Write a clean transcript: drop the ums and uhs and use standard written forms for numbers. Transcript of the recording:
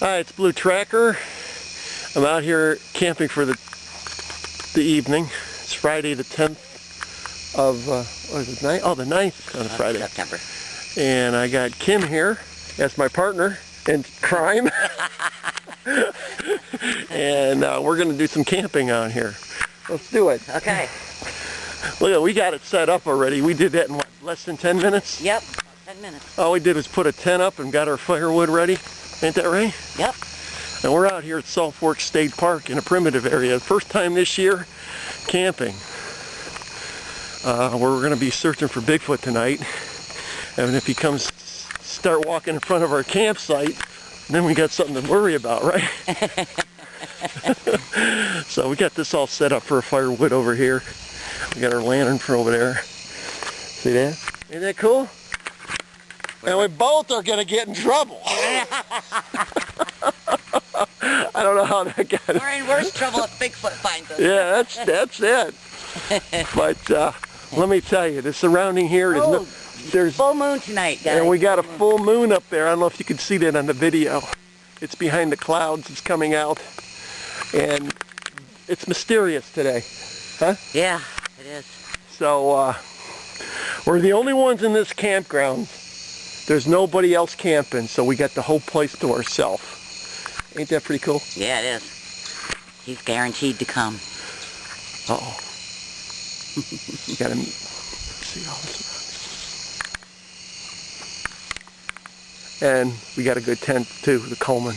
Hi, it's Blue Tracker. I'm out here camping for the evening. It's Friday the 10th of, what is it, 9th? Oh, the 9th on Friday. September. And I got Kim here as my partner in crime. And we're going to do some camping out here. Let's do it. Okay. Look, we got it set up already. We did that in what, less than 10 minutes? Yep, 10 minutes. All we did was put a tent up and got our firewood ready. Ain't that right? Yep. And we're out here at Saltfork State Park in a primitive area. First time this year camping. We're going to be searching for Bigfoot tonight. And if he comes start walking in front of our campsite, then we got something to worry about, right? So we got this all set up for a firewood over here. We got our lantern from over there. See that? Ain't that cool? And we both are going to get in trouble. I don't know how that got it. We're in worse trouble if Bigfoot finds us. Yeah, that's it. But let me tell you, the surrounding here, there's full moon tonight, guys. And we got a full moon up there. I don't know if you can see that on the video. It's behind the clouds. It's coming out. And it's mysterious today. Huh? Yeah, it is. So we're the only ones in this campground. There's nobody else camping, so we got the whole place to ourselves. Ain't that pretty cool? Yeah, it is. He's guaranteed to come. Uh-oh. You gotta see all this around. And we got a good tent too, the Coleman.